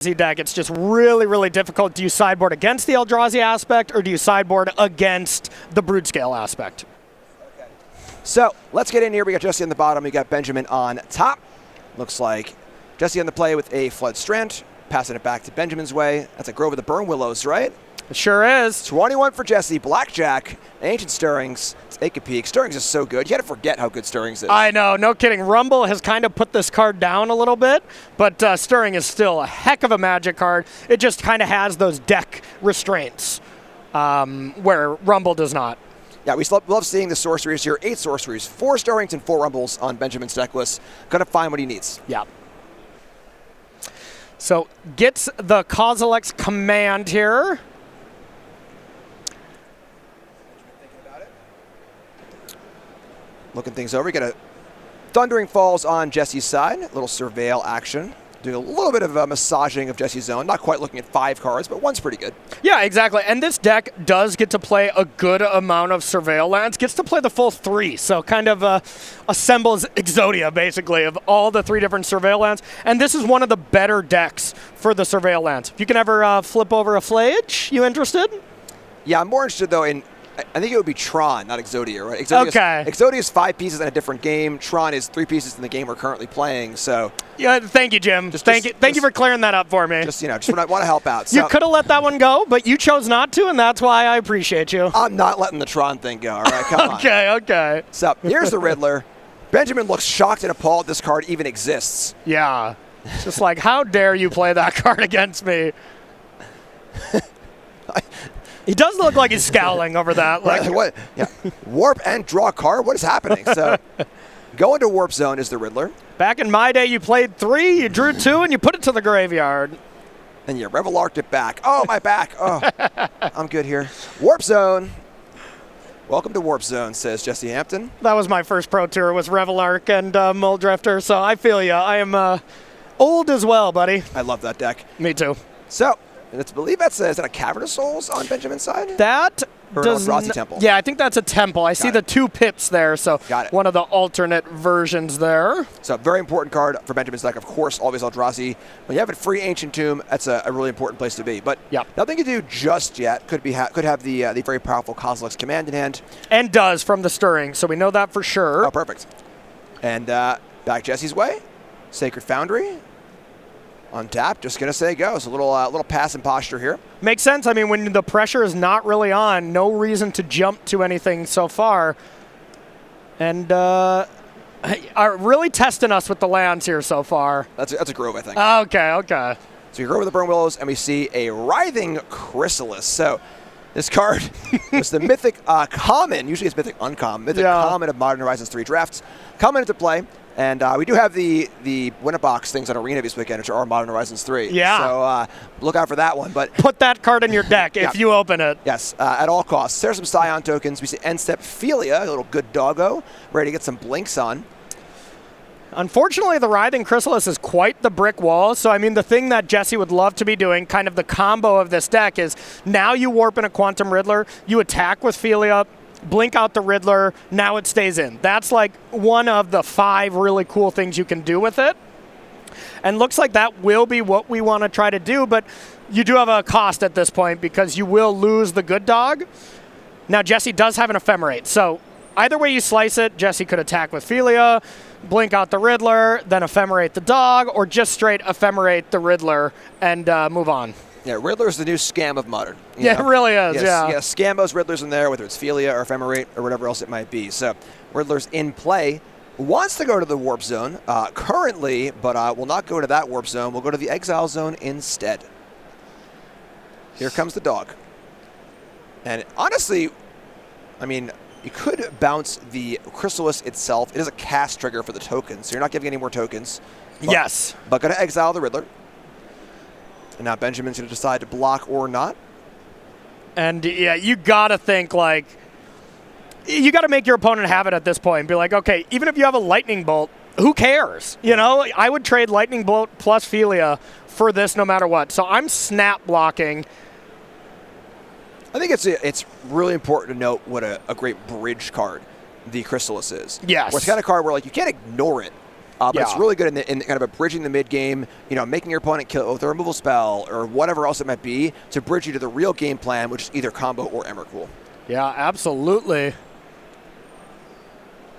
deck, it's just really, really difficult. Do you sideboard against the Eldrazi aspect, or do you sideboard against the Broodscale aspect? Okay. So let's get in here. We got Jesse on the bottom. We got Benjamin on top. Looks like Jesse on the play with a Flood Strand, passing it back to Benjamin's way. That's a Grove of the Burn Willows, right? It sure is. 21 for Jesse. Blackjack, Ancient Stirrings. Take a peek. Stirrings is so good. You got to forget how good Stirrings is. I know, no kidding. Rumble has kind of put this card down a little bit, but Stirring is still a heck of a Magic card. It just kind of has those deck restraints where Rumble does not. Yeah, we love seeing the sorceries here. 8 sorceries, 4 Stirrings, and 4 Rumbles on Benjamin's deck list. Gonna find what he needs. Yeah. So gets the Kozilek's command here. Looking things over, you got a Thundering Falls on Jesse's side. A little surveil action. Doing a little bit of massaging of Jesse's zone. Not quite looking at 5 cards, but one's pretty good. Yeah, exactly. And this deck does get to play a good amount of surveil lands. Gets to play the full 3. So kind of assembles Exodia, basically, of all the 3 different surveil lands. And this is one of the better decks for the surveil lands. If you can ever flip over a Flayage, you interested? Yeah, I'm more interested, though, in... I think it would be Tron, not Exodia, right? Exodia is 5 pieces in a different game. Tron is 3 pieces in the game we're currently playing. So, yeah, thank you, Jim. Thank you for clearing that up for me. Just want to help out. So, you could have let that one go, but you chose not to, and that's why I appreciate you. I'm not letting the Tron thing go. All right, come on. Okay. So here's the Riddler. Benjamin looks shocked and appalled this card even exists. Yeah, it's just like, how dare you play that card against me? He does look like he's scowling over that. Like what? Yeah. Warp and draw a card? What is happening? So, going to Warp Zone is the Riddler. Back in my day, you played 3, you drew 2, and you put it to the graveyard. And you Revelarked it back. Oh, my back. Oh, I'm good here. Warp Zone. Welcome to Warp Zone, says Jesse Hampton. That was my first Pro Tour, was Revelark and Muldrifter, so I feel you. I am old as well, buddy. I love that deck. Me too. So, let's believe is that a Cavern of Souls on Benjamin's side? That does Eldrazi Temple. Yeah, I think that's a temple. I see the 2 pips there, so one of the alternate versions there. So very important card for Benjamin's deck. Of course, always Eldrazi. When you have a free Ancient Tomb, that's a really important place to be. But nothing to do just yet. Could have the very powerful Kozilek's command in hand. And does from the Stirring, so we know that for sure. Oh, perfect. And back Jesse's way. Sacred Foundry. On tap, just gonna say go. So a little pass and posture here. Makes sense. I mean, when the pressure is not really on, no reason to jump to anything so far. And are really testing us with the lands here so far. That's a Grove, I think. Okay. So you Grove with the Burn Willows, and we see a Writhing Chrysalis. So this card is the Mythic Common. Usually it's Mythic Uncommon. Mythic Common of Modern Horizons 3 drafts. Coming into play. And we do have the Winterbox things on Arena this weekend, which are Modern Horizons 3. Yeah. So look out for that one. But put that card in your deck if you open it. Yes, at all costs. There's some Scion tokens. We see End-Step Philia, a little good doggo, ready to get some blinks on. Unfortunately, the Writhing Chrysalis is quite the brick wall. So, I mean, the thing that Jesse would love to be doing, kind of the combo of this deck, is now you warp in a Quantum Riddler, you attack with Philia, blink out the Riddler, now it stays in. That's like one of the 5 really cool things you can do with it. And looks like that will be what we want to try to do, but you do have a cost at this point because you will lose the good dog. Now, Jesse does have an Ephemerate, so either way you slice it, Jesse could attack with Philia, blink out the Riddler, then Ephemerate the dog, or just straight Ephemerate the Riddler and move on. Yeah, Riddler's the new scam of Modern. It really is, Yeah, scam those Riddlers in there, whether it's Philia or Ephemerate or whatever else it might be. So, Riddler's in play. Wants to go to the Warp Zone currently, but will not go to that Warp Zone. We'll go to the Exile Zone instead. Here comes the dog. And honestly, I mean, you could bounce the Chrysalis itself. It is a cast trigger for the tokens, so you're not giving any more tokens. Yes. But going to exile the Riddler. And now Benjamin's going to decide to block or not. And yeah, you got to think like, you got to make your opponent have it at this point and be like, okay, even if you have a Lightning Bolt, who cares? You know, I would trade Lightning Bolt plus Philia for this no matter what. So I'm snap blocking. I think it's really important to note what a great bridge card the Chrysalis is. Yes. Where it's kind of card where like you can't ignore it, But it's really good in kind of a bridging the mid game, making your opponent kill with a removal spell or whatever else it might be to bridge you to the real game plan, which is either combo or Emrakul. Yeah, absolutely.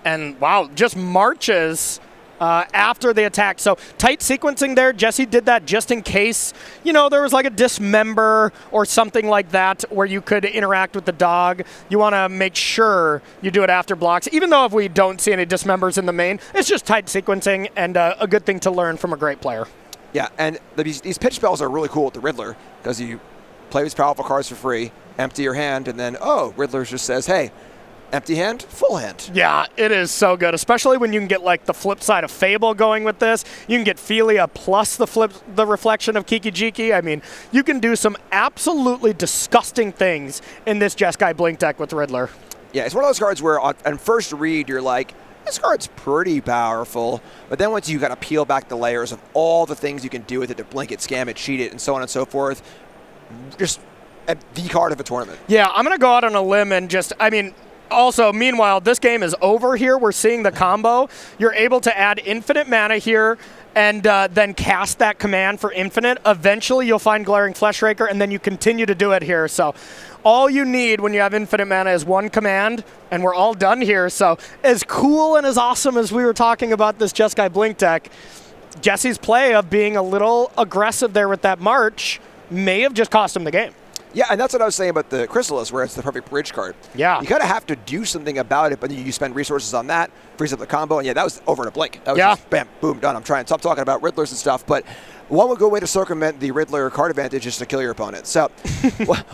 And wow, just marches after the attack. So tight sequencing there. Jesse did that just in case, there was like a dismember or something like that where you could interact with the dog. You want to make sure you do it after blocks. Even though if we don't see any dismembers in the main, it's just tight sequencing and a good thing to learn from a great player. Yeah, and these pitch spells are really cool with the Riddler because you play these powerful cards for free, empty your hand, and then, Riddler just says, hey, empty hand, full hand. Yeah, it is so good, especially when you can get like the flip side of Fable going with this. You can get Philia plus the reflection of Kiki Jiki. I mean, you can do some absolutely disgusting things in this Jeskai Blink deck with Riddler. Yeah, it's one of those cards where on first read, you're like, this card's pretty powerful. But then once you got to peel back the layers of all the things you can do with it to blink it, scam it, cheat it, and so on and so forth, just the card of a tournament. Yeah, I'm going to go out on a limb and also, meanwhile, this game is over here. We're seeing the combo. You're able to add infinite mana here and then cast that command for infinite. Eventually, you'll find Glaring Fleshraker, and then you continue to do it here. So all you need when you have infinite mana is one command, and we're all done here. So as cool and as awesome as we were talking about this Jeskai Blink deck, Jesse's play of being a little aggressive there with that March may have just cost him the game. Yeah, and that's what I was saying about the Chrysalis, where it's the perfect bridge card. Yeah. You kind of have to do something about it, but you spend resources on that, frees up the combo, and that was over in a blink. That was just bam, boom, done. I'm trying to stop talking about Riddlers and stuff, but one good way to circumvent the Riddler card advantage is to kill your opponent. So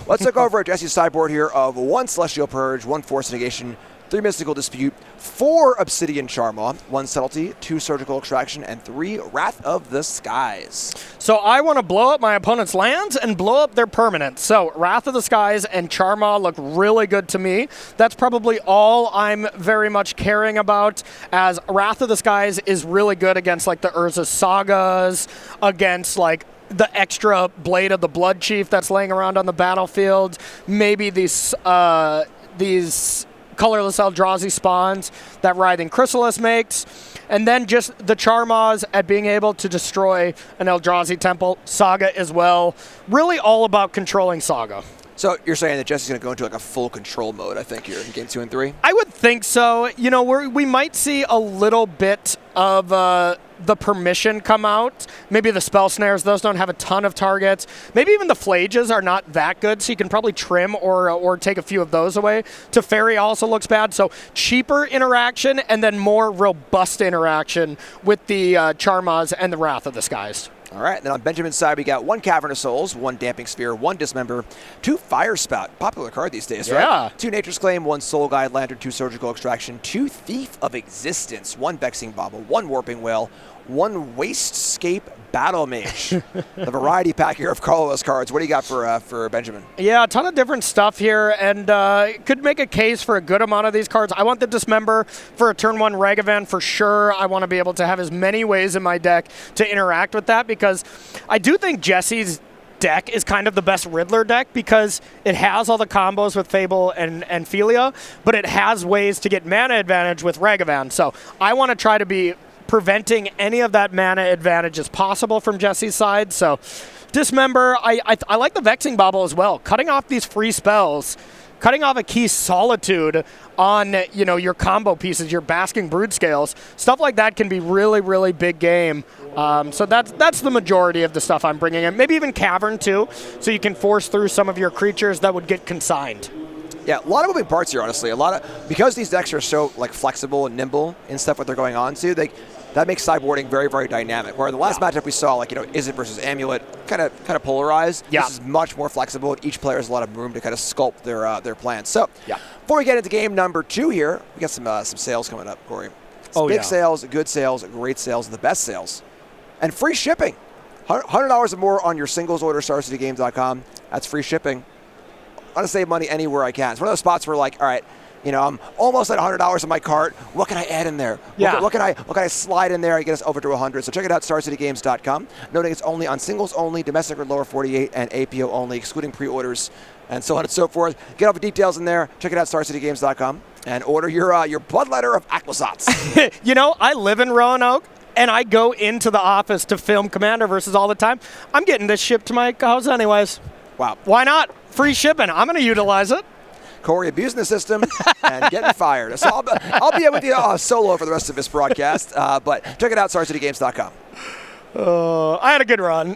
let's look over at Jesse's sideboard here of 1 Celestial Purge, 1 Force Negation, 3 Mystical Dispute, 4 Obsidian Charmaw, 1 Subtlety, 2 Surgical Extraction, and 3 Wrath of the Skies. So I want to blow up my opponent's lands and blow up their permanents. So Wrath of the Skies and Charmaw look really good to me. That's probably all I'm very much caring about, as Wrath of the Skies is really good against like the Urza Sagas, against like the extra Blade of the Blood Chief that's laying around on the battlefield, maybe these colorless Eldrazi spawns that Writhing Chrysalis makes, and then just the Charmaws at being able to destroy an Eldrazi temple, Saga as well. Really all about controlling Saga. So you're saying that Jesse's going to go into like a full control mode, I think, here in game 2 and 3? I would think so. We might see a little bit of the permission come out. Maybe the spell snares, those don't have a ton of targets. Maybe even the Phlages are not that good, so you can probably trim or take a few of those away. Teferi also looks bad, so cheaper interaction and then more robust interaction with the Charmaws and the Wrath of the Skies. All right, then on Benjamin's side, we got 1 Cavern of Souls, 1 Damping Sphere, 1 Dismember, 2 Fire Spout, popular card these days, right? Yeah. 2 Nature's Claim, 1 Soul Guide Lantern, 2 Surgical Extraction, 2 Thief of Existence, 1 Vexing Bauble, 1 Warping Whale, 1 Wastescape Battle Mage. The variety pack here of colorless cards. What do you got for Benjamin? Yeah, a ton of different stuff here, and could make a case for a good amount of these cards. I want the Dismember for a turn 1 Ragavan for sure. I want to be able to have as many ways in my deck to interact with that, because I do think Jesse's deck is kind of the best Riddler deck because it has all the combos with Fable and Philia, but it has ways to get mana advantage with Ragavan. So I want to try to be preventing any of that mana advantage as possible from Jesse's side. So Dismember, I like the Vexing Bauble as well. Cutting off these free spells, cutting off a key Solitude on your combo pieces, your Basking Brood Scales, stuff like that can be really, really big game. So that's the majority of the stuff I'm bringing in. Maybe even Cavern too, so you can force through some of your creatures that would get consigned. Yeah, a lot of moving parts here, honestly. Because these decks are so like flexible and nimble and stuff what they're going on to, that makes sideboarding very, very dynamic. Where the last matchup we saw, Izzet versus Amulet, kind of polarized. Yeah. This is much more flexible. Each player has a lot of room to kind of sculpt their plans. So, before we get into game number 2 here, we got some sales coming up, Corey. Big sales, good sales, great sales, the best sales, and free shipping. $100 or more on your singles order, StarCityGames.com. That's free shipping. I want to save money anywhere I can. It's one of those spots where, all right, I'm almost at $100 in my cart. What can I add in there? Yeah. What can I slide in there and get us over to 100? So check it out, StarCityGames.com. Noting it's only on singles only, domestic or lower 48, and APO only, excluding pre-orders, and so on and so forth. Get all the details in there. Check it out, StarCityGames.com, and order your bloodletter of Aquasats. I live in Roanoke, and I go into the office to film Commander versus all the time, I'm getting this shipped to my house anyways. Wow. Why not? Free shipping. I'm going to utilize it. Corey abusing the system and getting fired. So I'll be with you solo for the rest of this broadcast. But check it out, StarCityGames.com. I had a good run.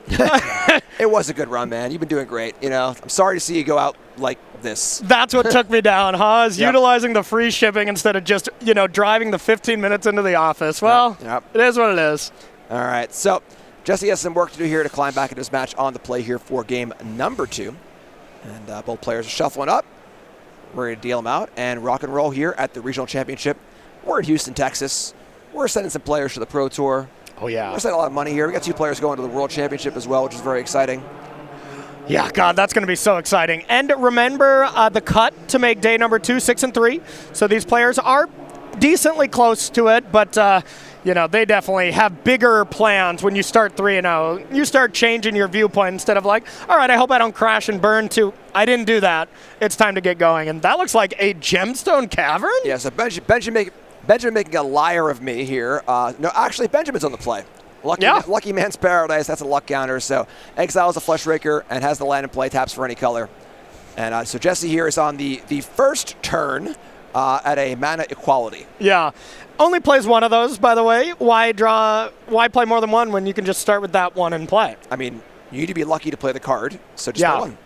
It was a good run, man. You've been doing great. I'm sorry to see you go out like this. That's what took me down, huh? Is utilizing the free shipping instead of just, driving the 15 minutes into the office. Well, It is what it is. All right. So Jesse has some work to do here to climb back into his match on the play here for game number 2. And both players are shuffling up. We're going to deal them out and rock and roll here at the Regional Championship. We're in Houston, Texas. We're sending some players to the Pro Tour. Oh, yeah. We're spending a lot of money here. We got 2 players going to the World Championship as well, which is very exciting. Yeah, God, that's going to be so exciting. And remember the cut to make day number 2, 6 and 3. So these players are decently close to it, but they definitely have bigger plans when you start 3-0. You start changing your viewpoint instead of like, all right, I hope I don't crash and burn to, I didn't do that. It's time to get going. And that looks like a gemstone cavern? Yeah, so Benjamin making a liar of me here. No, actually, Benjamin's on the play. Lucky Man's Paradise, that's a luck counter. So exiles a Flesh Raker and has the land in play, taps for any color. And so Jesse here is on the first turn at a mana equality. Yeah. Only plays one of those, by the way. Why play more than one when you can just start with that one and play? I mean, you need to be lucky to play the card, so just play one.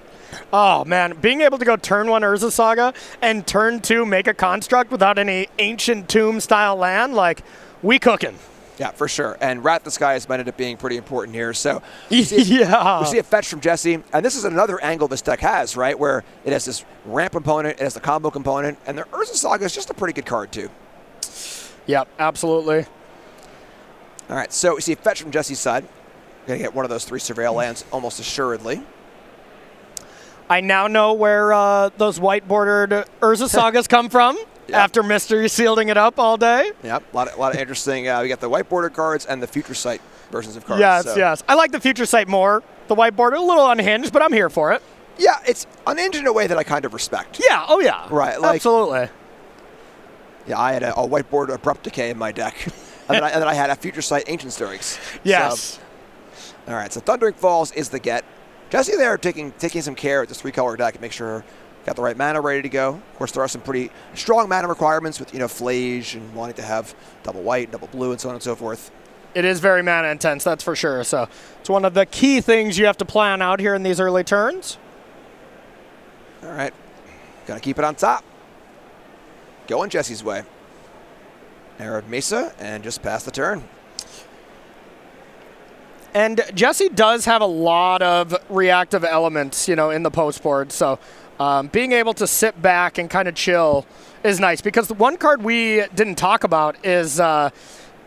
Oh, man. Being able to go turn 1 Urza Saga and turn 2 make a construct without any ancient tomb-style land, we cooking. Yeah, for sure. And Wrath the Skies might end up being pretty important here. So we see a fetch from Jesse. And this is another angle this deck has, right, where it has this ramp component, it has the combo component, and the Urza Saga is just a pretty good card, too. Yep, absolutely. All right, so we see a fetch from Jesse's side. Going to get one of those 3 Surveil lands almost assuredly. I now know where those white-bordered Urza Sagas come from after Mystery sealing it up all day. Yep, a lot of interesting. We got the white border cards and the Future Sight versions of cards. Yes. I like the Future Sight more. The white border, a little unhinged, but I'm here for it. Yeah, it's unhinged in a way that I kind of respect. Yeah, oh yeah. Right, absolutely. Yeah, I had a white border Abrupt Decay in my deck. and then I had a Future Sight Ancient Stirrings. Yes. So, all right, so Thundering Falls is the get. Jesse there taking some care with this 3-color deck and make sure got the right mana ready to go. Of course, there are some pretty strong mana requirements with, Flage and wanting to have double white, double blue, and so on and so forth. It is very mana intense, that's for sure. So it's one of the key things you have to plan out here in these early turns. All right. Got to keep it on top. Going Jesse's way. Arid Mesa and just pass the turn. And Jesse does have a lot of reactive elements, in the post board. So being able to sit back and kind of chill is nice, because the one card we didn't talk about is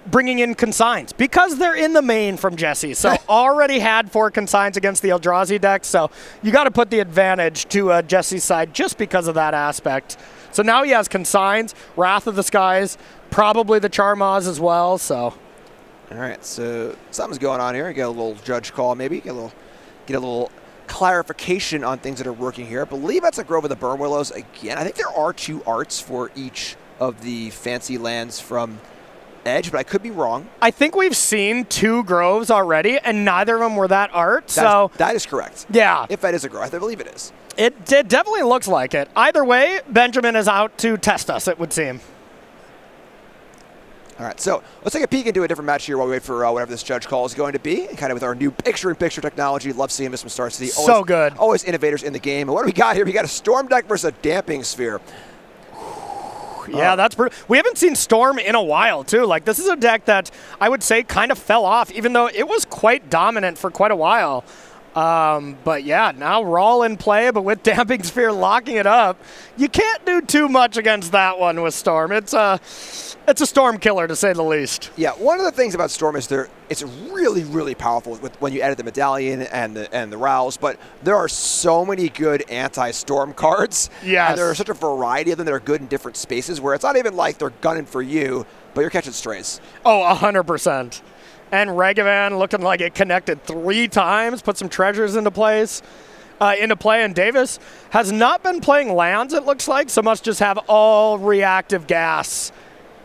bringing in consigns, because they're in the main from Jesse. So already had 4 consigns against the Eldrazi deck. So you got to put the advantage to Jesse's side just because of that aspect. So now he has consigns, Wrath of the Skies, probably the Charmaz as well. So. All right, so something's going on here. Get a little judge call, maybe get a little clarification on things that are working here. I believe that's a Grove of the Burn Willows again. I think there are 2 arts for each of the fancy lands from Edge, but I could be wrong. I think we've seen 2 groves already, and neither of them were that art. That is correct. Yeah, if that is a grove, I believe it is. It definitely looks like it. Either way, Benjamin is out to test us, it would seem. All right, so let's take a peek into a different match here while we wait for whatever this judge call is going to be. Kind of with our new picture-in-picture technology. Love seeing this from Star City. So good. Always innovators in the game. And what do we got here? We got a Storm deck versus a Damping Sphere. Yeah, that's brutal. We haven't seen Storm in a while, too. This is a deck that I would say kind of fell off, even though it was quite dominant for quite a while. But yeah, now Rawl in play, but with Damping Sphere locking it up, you can't do too much against that one with Storm. It's a Storm killer, to say the least. Yeah, one of the things about Storm is it's really, really powerful when you edit the Medallion and the Rouse, but there are so many good anti-Storm cards. Yes. And there are such a variety of them that are good in different spaces where it's not even like they're gunning for you, but you're catching strays. Oh, 100%. And Ragavan looking like it connected 3 times, put some treasures into play. And Davis has not been playing lands, it looks like, so must just have all reactive gas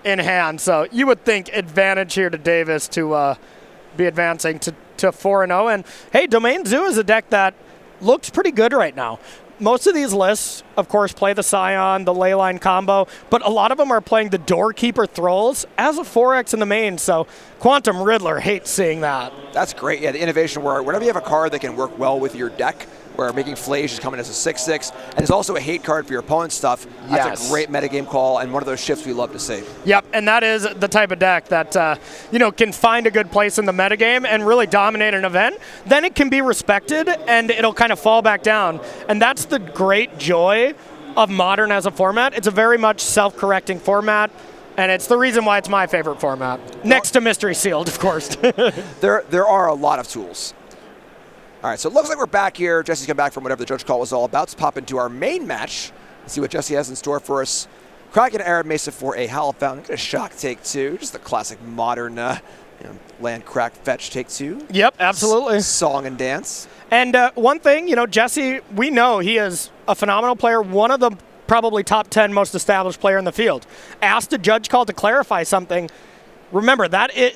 in hand. So you would think advantage here to Davis to be advancing to 4-0. And hey, Domain Zoo is a deck that looks pretty good right now. Most of these lists, of course, play the Scion, the Leyline combo, but a lot of them are playing the Doorkeeper Thralls as a 4X in the main, so Quantum Riddler hates seeing that. That's great. Yeah, the innovation where whenever you have a card that can work well with your deck, where making Flage is coming as a 6/6, and it's also a hate card for your opponent's stuff. That's a great metagame call, and one of those shifts we love to see. Yep, and that is the type of deck that can find a good place in the metagame and really dominate an event. Then it can be respected, and it'll kind of fall back down. And that's the great joy of Modern as a format. It's a very much self-correcting format, and it's the reason why it's my favorite format. Next to Mystery Sealed, of course. There are a lot of tools. All right, so it looks like we're back here. Jesse's come back from whatever the judge call was all about. Let's pop into our main match and see what Jesse has in store for us. Kraken Arid Mesa for a Howl Fountain. Get a shock take two. Just the classic Modern land crack fetch take two. Yep, absolutely. Song and dance. And one thing, Jesse, we know he is a phenomenal player, one of the probably top 10 most established player in the field. Asked a judge call to clarify something. Remember,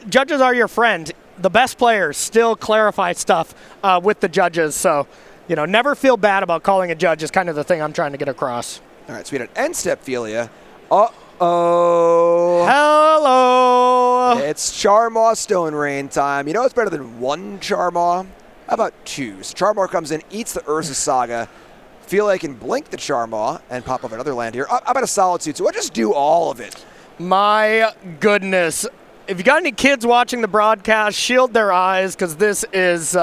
judges are your friend. The best players still clarify stuff with the judges. So, never feel bad about calling a judge is kind of the thing I'm trying to get across. All right, so we had an end step Philia. Uh-oh. Hello. It's Charmaw Stone Rain time. It's better than one Charmaw. How about two? So Charmaw comes in, eats the Urza Saga. Philia can blink the Charmaw and pop up another land here. How about a Solitude? So we'll just do all of it. My goodness. If you got any kids watching the broadcast, shield their eyes because this is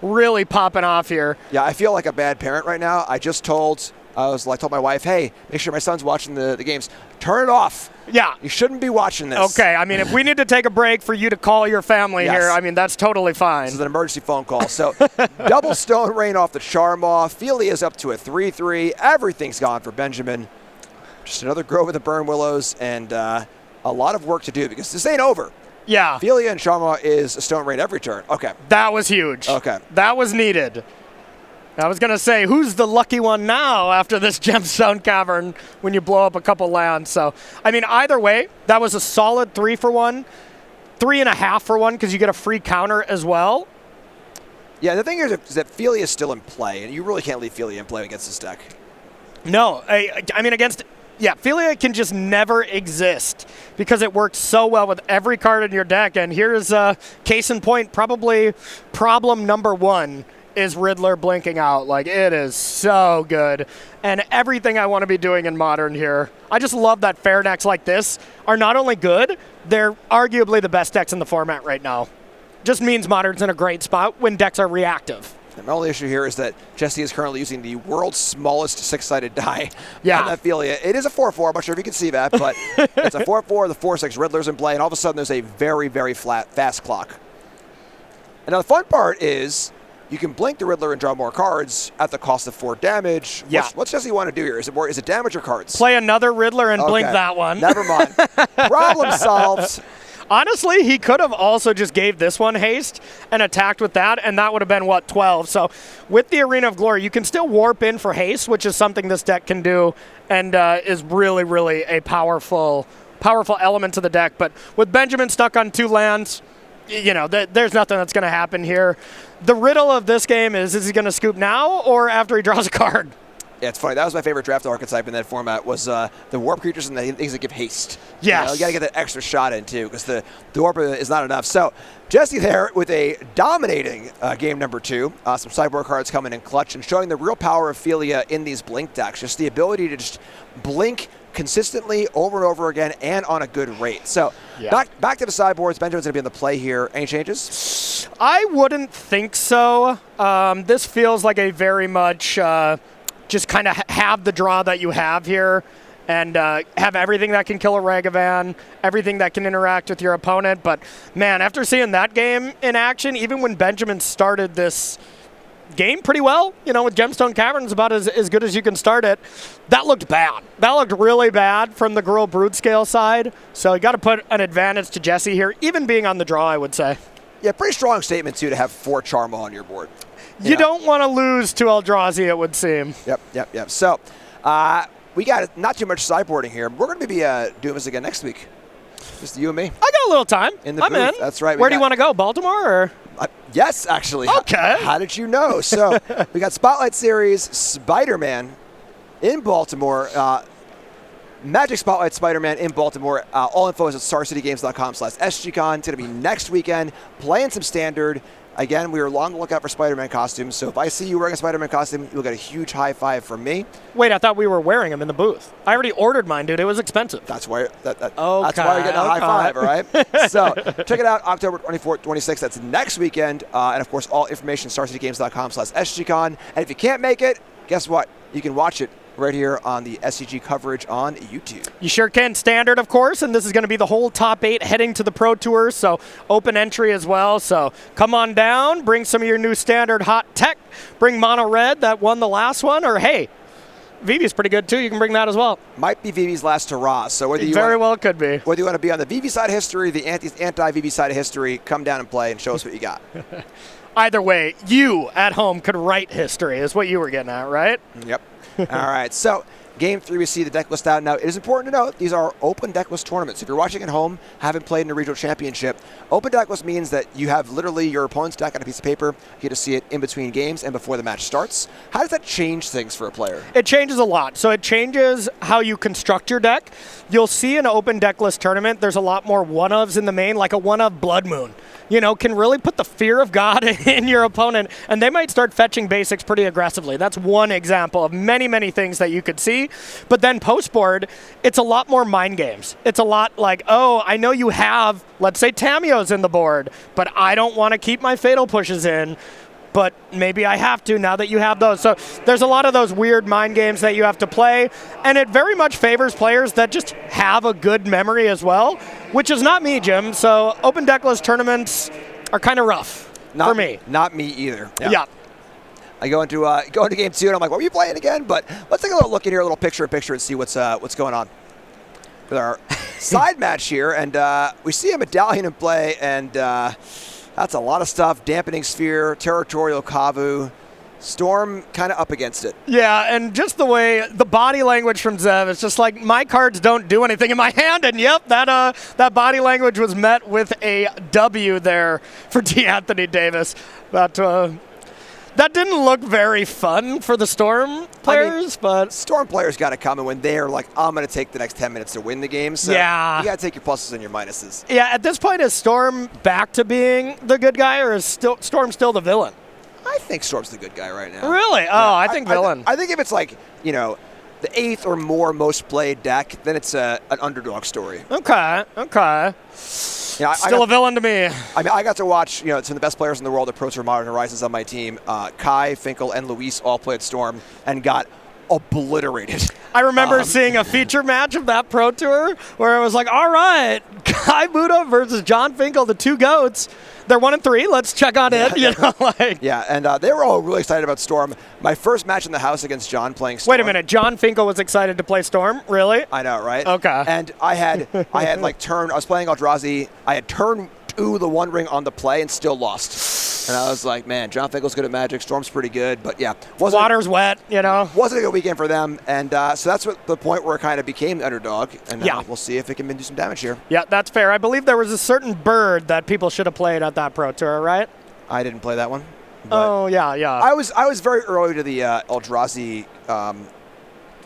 really popping off here. Yeah, I feel like a bad parent right now. I told my wife, hey, make sure my son's watching the games. Turn it off. Yeah. You shouldn't be watching this. Okay, if we need to take a break for you to call your family here, that's totally fine. This is an emergency phone call. So double Stone Rain off the Charmaw. Philia's up to a 3/3. Everything's gone for Benjamin. Just another Grove of the Burn Willows and a lot of work to do because this ain't over. Yeah. Philia and Charmaw is a Stone Rain every turn. Okay. That was huge. Okay. That was needed. I was going to say, who's the lucky one now after this Gemstone Cavern when you blow up a couple lands? So, either way, that was a solid 3-for-1, 3.5 for 1 because you get a free counter as well. Yeah, the thing is that Philia is still in play, and you really can't leave Philia in play against this deck. No. Against... Yeah, Philia can just never exist because it works so well with every card in your deck. And here's a case in point, probably problem number 1 is Riddler blinking out. Like, it is so good. And everything I want to be doing in Modern here. I just love that fair decks like this are not only good, they're arguably the best decks in the format right now. Just means Modern's in a great spot when decks are reactive. The only issue here is that Jesse is currently using the world's smallest 6-sided die on that Philia. It is a 4/4. I'm not sure if you can see that, but it's a 4/4. The 4/6 Riddler's in play, and all of a sudden there's a very, very fast clock. And now the fun part is you can blink the Riddler and draw more cards at the cost of 4 damage. Yeah. What's Jesse want to do here? Is it damage or cards? Play another Riddler and blink that one. Never mind. Problem solved. Honestly, he could have also just gave this one haste and attacked with that, and that would have been, 12? So with the Arena of Glory, you can still warp in for haste, which is something this deck can do and is really, really a powerful element to the deck. But with Benjamin stuck on 2 lands, there's nothing that's going to happen here. The riddle of this game is he going to scoop now or after he draws a card? Yeah, it's funny. That was my favorite draft archetype in that format was the warp creatures and the things that give haste. Yes. You got to get that extra shot in, too, because the warp is not enough. So Jesse there with a dominating game number 2. Some sideboard cards coming in clutch and showing the real power of Philia in these blink decks. Just the ability to just blink consistently over and over again and on a good rate. So back to the sideboards. Benjamin's going to be on the play here. Any changes? I wouldn't think so. This feels like a very much... just kind of have the draw that you have here and have everything that can kill a Ragavan, everything that can interact with your opponent. But, man, after seeing that game in action, even when Benjamin started this game pretty well, with Gemstone Caverns about as good as you can start it, that looked bad. That looked really bad from the Gruul Brood-Scale side. So you got to put an advantage to Jesse here, even being on the draw, I would say. Yeah, pretty strong statement, too, to have 4 Charmaw on your board. You don't want to lose to Eldrazi, it would seem. Yep. So we got not too much sideboarding here. We're going to be doing this again next week. Just you and me. I got a little time. In the I'm booth. in. That's right. Where do you want to go? Baltimore or? Yes, actually. Okay. How did you know? So we got Spotlight Series Spider-Man in Baltimore. Magic Spotlight Spider-Man in Baltimore. All info is at starcitygames.com/SGCon. It's going to be next weekend. Playing some Standard. Again, we are long to look out for Spider-Man costumes. So if I see you wearing a Spider-Man costume, you'll get a huge high five from me. Wait, I thought we were wearing them in the booth. I already ordered mine, dude. It was expensive. That's why. That's why Okay, you're getting a high five. All right. So check it out, October 24th, 26th. That's next weekend. And of course, all information starcitygames.com/SGCon. And if you can't make it, guess what? You can watch it right here on the SCG coverage on YouTube. You sure can. Standard, of course, and this is going to be the whole top 8 heading to the Pro Tour, so open entry as well. So come on down, bring some of your new Standard hot tech, bring Mono Red that won the last one, or hey, Vivi's pretty good too. You can bring that as well. Might be Vivi's last hurrah. So whether you very well could be. Whether you want to be on the Vivi side of history, the anti-Vivi side of history, come down and play and show us what you got. Either way, you at home could write history, is what you were getting at, right? Yep. All right, so Game 3, we see the deck list out. Now, it is important to note, these are open deck list tournaments. If you're watching at home, haven't played in a regional championship, open deck list means that you have literally your opponent's deck on a piece of paper. You get to see it in between games and before the match starts. How does that change things for a player? It changes a lot. So it changes how you construct your deck. You'll see in an open deck list tournament, there's a lot more one-ofs in the main, like a one-of Blood Moon. You know, can really put the fear of God in your opponent, and they might start fetching basics pretty aggressively. That's one example of many, many things that you could see. But then post-board, it's a lot more mind games. It's a lot like, oh, I know you have, let's say, Tamiyo's in the board, but I don't want to keep my Fatal Pushes in, but maybe I have to now that you have those. So there's a lot of those weird mind games that you have to play, and it very much favors players that just have a good memory as well, which is not me, Jim. So open deck list tournaments are kind of rough for me. Not me either. Yeah. I go into game 2 and I'm like, what were you playing again? But let's take a little look in here, a little picture-in-picture, and see what's going on with our side match here. And we see a Medallion in play, and that's a lot of stuff. Dampening Sphere, Territorial Kavu, Storm kind of up against it. Yeah, and just the way the body language from Zev, it's just like my cards don't do anything in my hand, and yep, that body language was met with a W there for D'Anthony Davis. That didn't look very fun for the Storm players, but Storm players got to come, and when they're like, I'm going to take the next 10 minutes to win the game, so yeah, you got to take your pluses and your minuses. Yeah, at this point, is Storm back to being the good guy, or is Storm still the villain? I think Storm's the good guy right now. Really? Yeah, I think villain. I think if it's like, the 8th or more most played deck, then it's an underdog story. Okay. Still a villain to me. I mean, I got to watch, some of the best players in the world at Pro Tour Modern Horizons on my team. Kai, Finkel, and Luis all played Storm and got obliterated. I remember seeing a feature match of that Pro Tour where it was like, all right, Kai Buddha versus John Finkel, the two GOATs. They're 1-3. Let's check on it. Yeah, and they were all really excited about Storm. My first match in the house against John playing Storm. Wait a minute. John Finkel was excited to play Storm? Really? I know, right? Okay. And I was playing Eldrazi. I had turn 2 the One Ring on the play and still lost. And I was like, man, John Finkel's good at Magic. Storm's pretty good. But yeah. Water's wet, Wasn't a good weekend for them. And so that's the point where it kind of became the underdog. And we'll see if it can do some damage here. Yeah, that's fair. I believe there was a certain bird that people should have played at that Pro Tour, right? I didn't play that one. Oh, yeah. I was very early to the Eldrazi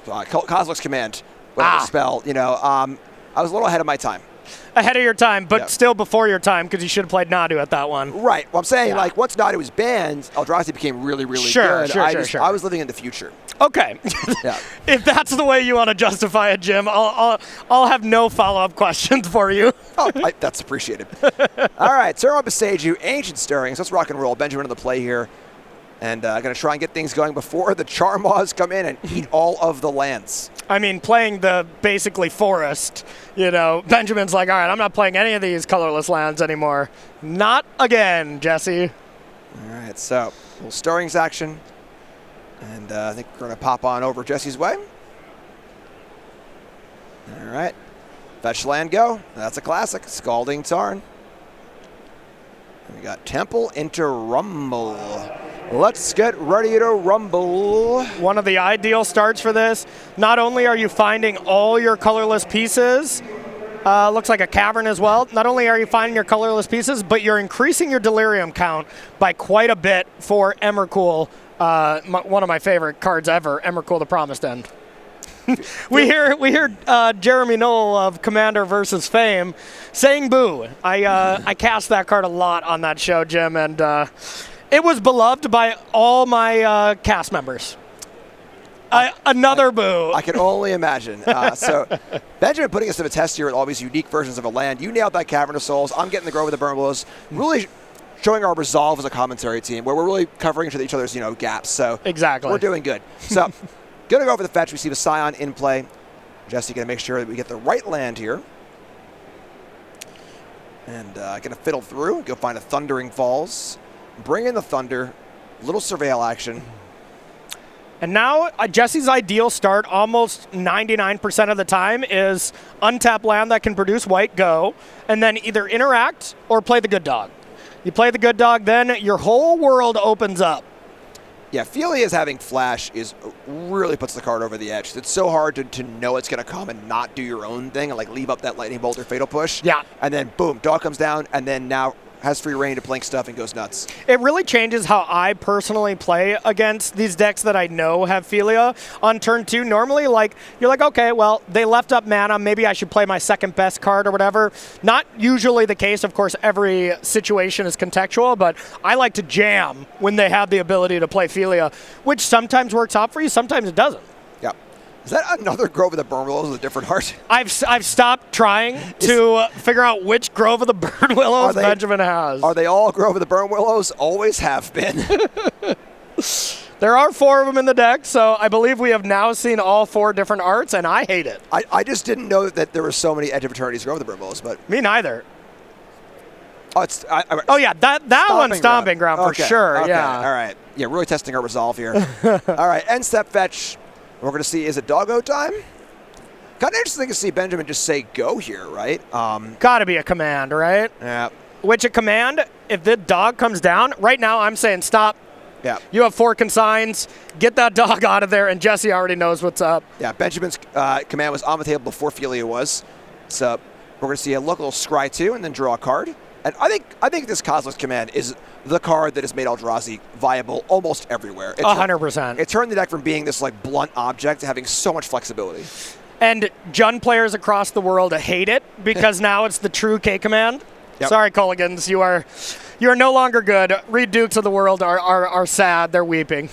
Kozilek's Command spell. I was a little ahead of my time. Ahead of your time, but still before your time because you should have played Nadu at that one. Right. Well, I'm saying, once Nadu was banned, Eldrazi became really, really good. Sure. I was living in the future. Okay. Yeah. If that's the way you want to justify it, Jim, I'll have no follow-up questions for you. That's appreciated. All right. Turn on Beseju, Ancient Stirrings. Let's rock and roll. Benjamin on the play here. And going to try and get things going before the Charmaws come in and eat all of the lands. I mean, playing the basically forest, Benjamin's like, all right, I'm not playing any of these colorless lands anymore. Not again, Jesse. All right, so a little Stirrings action. And I think we're going to pop on over Jesse's way. All right. Fetch land go. That's a classic. Scalding Tarn. And we got Temple into Rumble. Let's get ready to rumble. One of the ideal starts for this. Not only are you finding all your colorless pieces, Looks like a cavern as well. Not only are you finding your colorless pieces, but you're increasing your delirium count by quite a bit for Emrakul, one of my favorite cards ever, Emrakul the Promised End. we hear Jeremy Knoll of Commander versus Fame saying boo. I cast that card a lot on that show, Jim, and it was beloved by all my cast members. Another boo. I can only imagine. So Benjamin putting us to the test here with all these unique versions of a land. You nailed that Cavern of Souls. I'm getting the Grove of the Burn Willows. Really showing our resolve as a commentary team, where we're really covering each other's gaps. So exactly, we're doing good. So going to go over the fetch. We see the Scion in play. Jesse going to make sure that we get the right land here. And going to fiddle through. Go find a Thundering Falls. Bring in the Thunder. Little surveil action. And now Jesse's ideal start almost 99% of the time is untap land that can produce white, go, and then either interact or play the good dog. You play the good dog, then your whole world opens up. Yeah, Felia's having flash really puts the card over the edge. It's so hard to know it's going to come and not do your own thing and leave up that lightning bolt or fatal push. Yeah. And then boom, dog comes down and then now has free reign to plink stuff and goes nuts. It really changes how I personally play against these decks that I know have Philia on turn 2. Normally, you're like, okay, well, they left up mana. Maybe I should play my second best card or whatever. Not usually the case. Of course, every situation is contextual, but I like to jam when they have the ability to play Philia, which sometimes works out for you, sometimes it doesn't. Yeah. Is that another Grove of the Burn Willows with a different heart? I've stopped trying to figure out which Grove of the Burn Willows Benjamin has. Are they all Grove of the Burn Willows? Always have been. There are 4 of them in the deck, so I believe we have now seen all 4 different arts, and I hate it. I just didn't know that there were so many Edge of Eternity's Grove of the Burn Willows, but me neither. Oh, yeah, that one's Stomping Ground for sure. Okay. Yeah. All right. Yeah, really testing our resolve here. All right, end step fetch. We're going to see, is it doggo time? Kind of interesting to see Benjamin just say go here, right? Got to be a command, right? Yeah. Which a command, if the dog comes down, right now I'm saying stop. Yeah. You have 4 consigns. Get that dog out of there, and Jesse already knows what's up. Yeah, Benjamin's command was on the table before Philia was. So we're going to see a local scry 2 and then draw a card. And I think this Cosmos command is the card that has made Eldrazi viable almost everywhere. 100%. It turned the deck from being this blunt object to having so much flexibility. And Jund players across the world hate it because now it's the true K command. Yep. Sorry, Colligans, you are no longer good. Reed Dukes of the world are sad. They're weeping.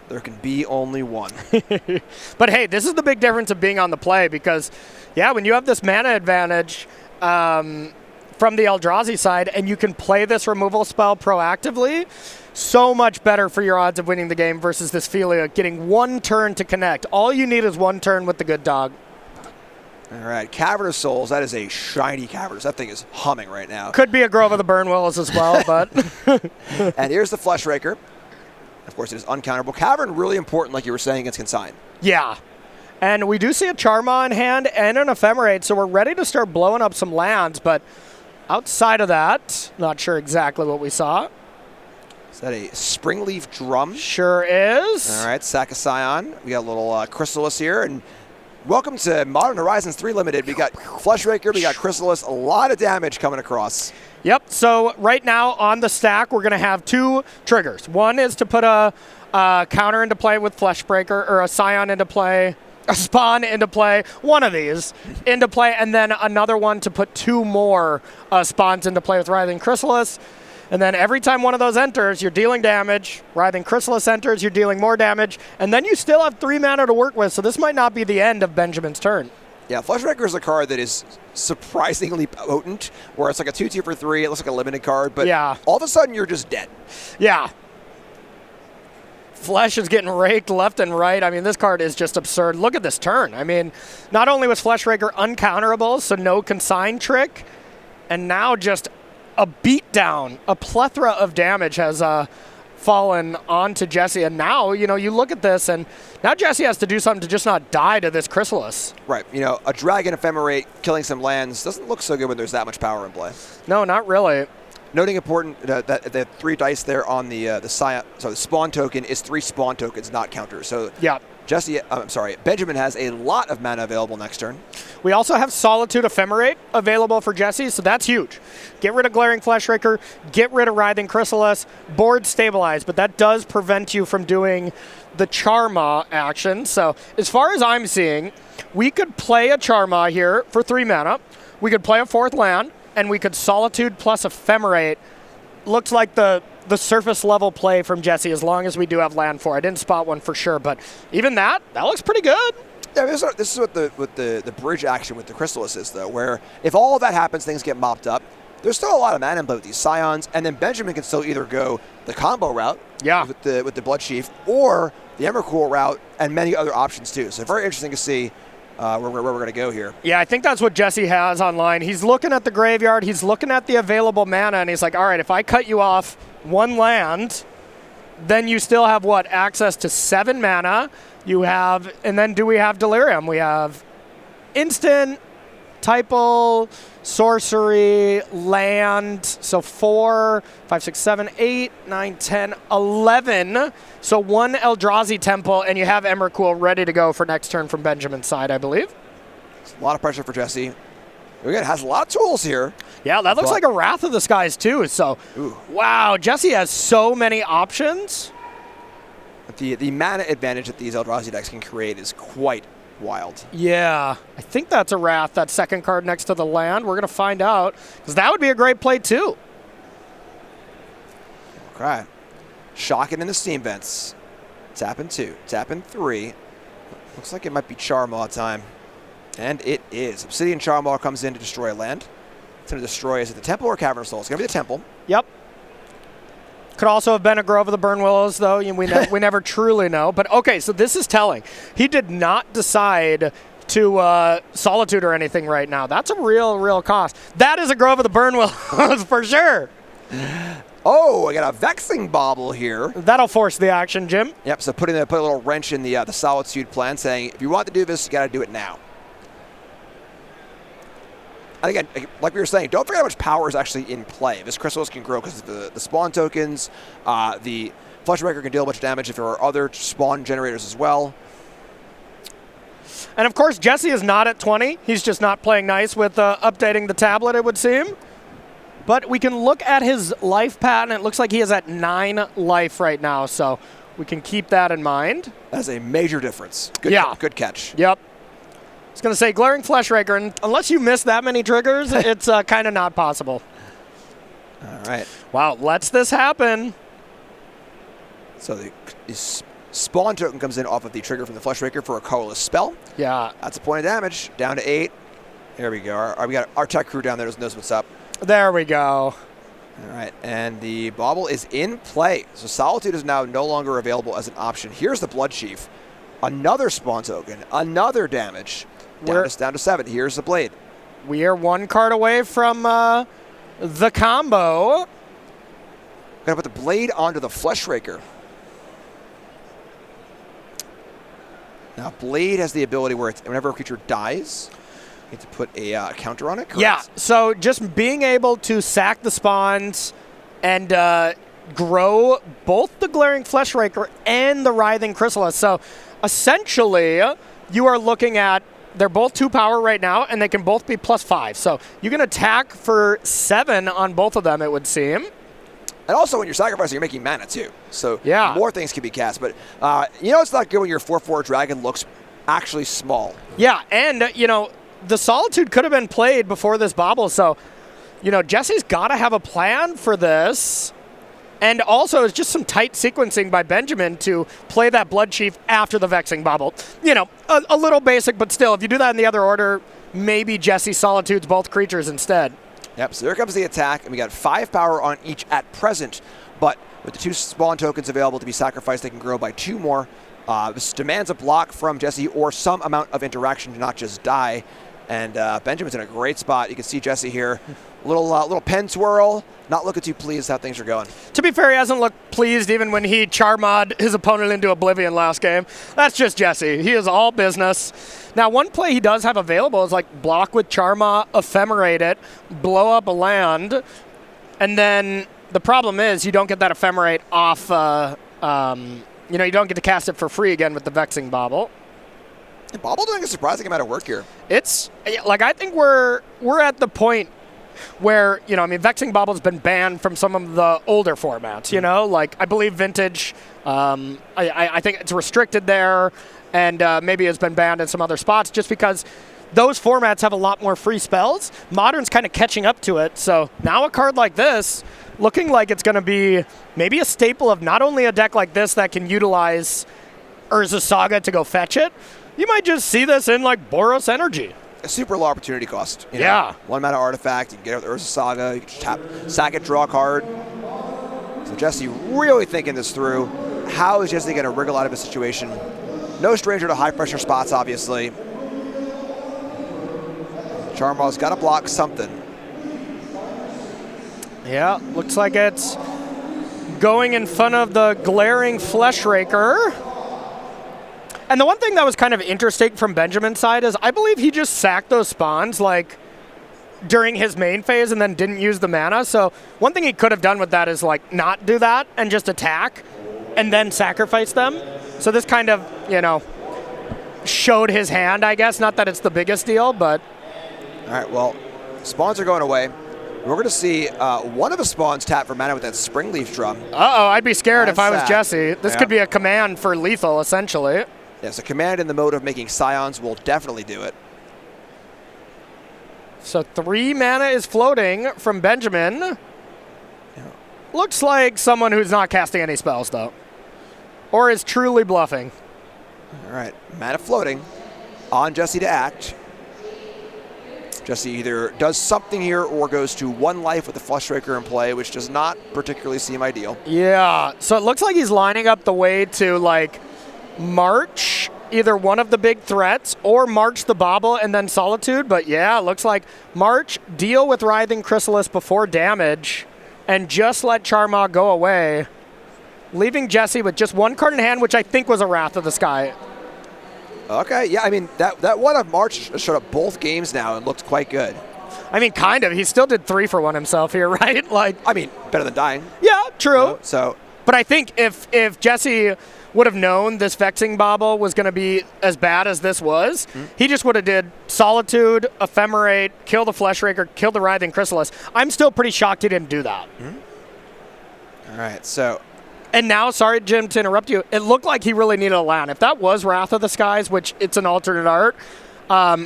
There can be only one. But hey, this is the big difference of being on the play because, yeah, when you have this mana advantage from the Eldrazi side, and you can play this removal spell proactively, so much better for your odds of winning the game versus this Philia getting 1 turn to connect. All you need is 1 turn with the good dog. All right, Cavern of Souls. That is a shiny Cavern. That thing is humming right now. Could be a Grove of the Burn Willows as well, but... And here's the Fleshraker. Of course, it is uncounterable. Cavern, really important, like you were saying, against Consign. Yeah. And we do see a Charma in hand and an Ephemerate, so we're ready to start blowing up some lands, but... outside of that, not sure exactly what we saw. Is that a Springleaf Drum? Sure is. All right, sack a Scion. We got a little Chrysalis here. And welcome to Modern Horizons 3 Limited. We got Fleshraker, we got Chrysalis. A lot of damage coming across. Yep, so right now on the stack, we're going to have 2 triggers. One is to put a counter into play with Fleshbreaker, or a Scion into play. A Spawn into play, one of these into play, and then another one to put 2 more Spawns into play with Writhing Chrysalis. And then every time one of those enters, you're dealing damage. Writhing Chrysalis enters, you're dealing more damage. And then you still have 3 mana to work with, so this might not be the end of Benjamin's turn. Yeah, Fleshbreaker is a card that is surprisingly potent, where it's like a 2/2 for 3. It looks like a limited card, but all of a sudden you're just dead. Yeah. Flesh is getting raked left and right. I mean, this card is just absurd. Look at this turn. I mean, not only was Fleshraker uncounterable, so no consign trick, and now just a beatdown, a plethora of damage has fallen onto Jesse. And now, you look at this, and now Jesse has to do something to just not die to this Chrysalis. Right. A Dragon Ephemerate killing some lands doesn't look so good when there's that much power in play. No, not really. Noting important that the 3 dice there on the spawn token is 3 spawn tokens, not counters. So yeah. Benjamin has a lot of mana available next turn. We also have Solitude Ephemerate available for Jesse, so that's huge. Get rid of Glaring Fleshraker, get rid of Writhing Chrysalis, board stabilize, but that does prevent you from doing the Charma action. So as far as I'm seeing, we could play a Charma here for 3 mana. We could play a 4th land, and we could Solitude plus Ephemerate. Looks like the surface level play from Jesse, as long as we do have land 4. I didn't spot one for sure, but even that looks pretty good. Yeah, this is what the bridge action with the Chrysalis is, though, where if all of that happens, things get mopped up. There's still a lot of mana in play with these Scions, and then Benjamin can still either go the combo route with the Blood Chief, or the Emrakul route, and many other options too. So very interesting to see where we're going to go here. Yeah, I think that's what Jesse has online. He's looking at the graveyard, he's looking at the available mana, and he's like, all right, if I cut you off 1 land, then you still have what? Access to 7 mana. You have, and then do we have Delirium? We have instant, typal, sorcery, land. So 4, 5, 6, 7, 8, 9, 10, 11. So 1 Eldrazi Temple, and you have Emrakul ready to go for next turn from Benjamin's side, I believe. It's a lot of pressure for Jesse. Again, has a lot of tools here. Yeah, that looks like a Wrath of the Skies too. So, wow, Jesse has so many options. The mana advantage that these Eldrazi decks can create is quite wild. Yeah, I think that's a Wrath, that second card next to the land. We're going to find out, because that would be a great play too. Okay. Shocking in the Steam Vents. Tapping 2, tapping 3. Looks like it might be Charmaw time. And it is. Obsidian Charmaw comes in to destroy a land. It's going to destroy, is it the Temple or Cavern of Souls? It's going to be the Temple. Yep. Could also have been a Grove of the Burn Willows, though. We never truly know. But, okay, so this is telling. He did not decide to Solitude or anything right now. That's a real cost. That is a Grove of the Burn Willows for sure. Oh, I got a Vexing Bauble here. That'll force the action, Jim. Yep, so put a little wrench in the Solitude plan, saying, if you want to do this, you got to do it now. And again, like we were saying, don't forget how much power is actually in play. This Chrysalis can grow because of the spawn tokens. The Fleshbreaker can deal a bunch of damage if there are other spawn generators as well. And of course, Jesse is not at 20. He's just not playing nice with updating the tablet, it would seem. But we can look at his life pattern. It looks like he is at 9 life right now, so we can keep that in mind. That's a major difference. Good catch. Yep. I was going to say, Glaring Fleshraker, and unless you miss that many triggers, it's kind of not possible. All right. Wow, lets this happen. So the spawn token comes in off of the trigger from the Fleshraker for a colorless spell. Yeah. That's a point of damage. Down to 8. There we go. We got our tech crew down there knows what's up. There we go. All right, and the bauble is in play. So Solitude is now no longer available as an option. Here's the Blood Chief. Another spawn token. Another damage. Down to 7. Here's the blade. We are 1 card away from the combo. Gonna put the blade onto the Fleshraker. Now, blade has the ability where whenever a creature dies, you have to put a counter on it. Correct? Yeah, so just being able to sack the spawns and grow both the Glaring Fleshraker and the Writhing Chrysalis. So essentially, you are looking at, they're both 2 power right now, and they can both be +5. So you can attack for 7 on both of them, it would seem. And also, when you're sacrificing, you're making mana, too. So yeah, more things can be cast. But it's not good when your 4/4 dragon looks actually small. Yeah, and, the Solitude could have been played before this bauble. So, Jesse's got to have a plan for this. And also, it's just some tight sequencing by Benjamin to play that Blood Chief after the Vexing Bauble. A little basic, but still, if you do that in the other order, maybe Jesse Solitudes both creatures instead. Yep, so there comes the attack, and we got 5 power on each at present, but with the 2 spawn tokens available to be sacrificed, they can grow by 2 more. This demands a block from Jesse or some amount of interaction to not just die. And Benjamin's in a great spot. You can see Jesse here. Little pen twirl. Not looking too pleased how things are going. To be fair, he hasn't looked pleased even when he Charmod his opponent into oblivion last game. That's just Jesse. He is all business. Now, one play he does have available is like block with Charma, ephemerate it, blow up a land. And then the problem is you don't get that Ephemerate off, you know, you don't get to cast it for free again with the Vexing Bauble. And Bauble doing a surprising amount of work here. It's, like, I think we're at the point where, you know, I mean, Vexing Bauble's been banned from some of the older formats, you know? Like, I believe Vintage, I think it's restricted there, and maybe it's been banned in some other spots just because those formats have a lot more free spells. Modern's kind of catching up to it, so now a card like this, looking like it's going to be maybe a staple of not only a deck like this that can utilize Urza Saga to go fetch it, you might just see this in, like, Boros Energy. A super low opportunity cost. You know? Yeah. 1 mana artifact, you can get it with Urza Saga, you can tap, sack it, draw a card. So Jesse really thinking this through. How is Jesse going to wriggle out of a situation? No stranger to high pressure spots, obviously. Charmaw's got to block something. Yeah, looks like it's going in front of the glaring Fleshraker. And the one thing that was kind of interesting from Benjamin's side is I believe he just sacked those spawns like during his main phase and then didn't use the mana. So one thing he could have done with that is like not do that and just attack and then sacrifice them. So this kind of, you know, showed his hand, I guess. Not that it's the biggest deal, but... All right, well, spawns are going away. We're going to see one of the spawns tap for mana with that Springleaf Drum. Uh-oh, I'd be scared if I was Jesse. This Yeah. could be a command for lethal, essentially. Yeah, so command in the mode of making Scions will definitely do it. So 3 mana is floating from Benjamin. Yeah. Looks like someone who's not casting any spells, though. Or is truly bluffing. All right, mana floating on Jesse to act. Jesse either does something here or goes to 1 life with the Fleshraker in play, which does not particularly seem ideal. Yeah, so it looks like he's lining up the way to, like, march either one of the big threats or march the Bauble and then Solitude. But yeah, it looks like march, deal with Writhing Chrysalis before damage, and just let Charmaw go away, leaving Jesse with just 1 card in hand, which I think was a Wrath of the Sky. Okay, yeah, I mean, that one of March showed up both games now and looked quite good. I mean, kind of. He still did 3 for 1 himself here, right? Like, I mean, better than dying. yeah, true. You know, so, But I think if Jesse would have known this Vexing Bauble was going to be as bad as this was, he just would have did Solitude, Ephemerate, kill the Fleshraker, kill the Writhing Chrysalis. I'm still pretty shocked he didn't do that. all right, so And now, sorry, Jim, to interrupt you, it looked like he really needed a land. If that was Wrath of the Skies, which it's an alternate art,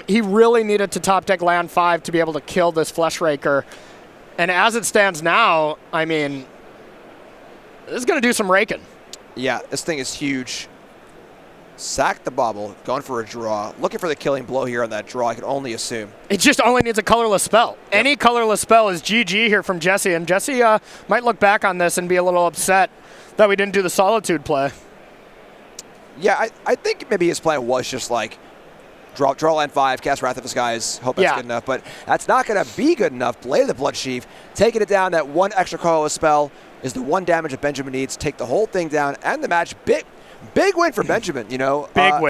he really needed to top deck land 5 to be able to kill this Fleshraker. And as it stands now, I mean, this is going to do some raking. yeah, this thing is huge. Sack the Bauble, going for a draw. Looking for the killing blow here on that draw, I can only assume. It just only needs a colorless spell. Yep. Any colorless spell is GG here from Jesse, and Jesse might look back on this and be a little upset that we didn't do the Solitude play. Yeah, I think maybe his plan was just like, draw land 5, cast Wrath of the Skies, hope that's good enough. But that's not going to be good enough. Blade of the Blood Sheaf, taking it down, that 1 extra colorless spell is the 1 damage that Benjamin needs. Take the whole thing down, and the match. Big win for Benjamin, you know. Big win.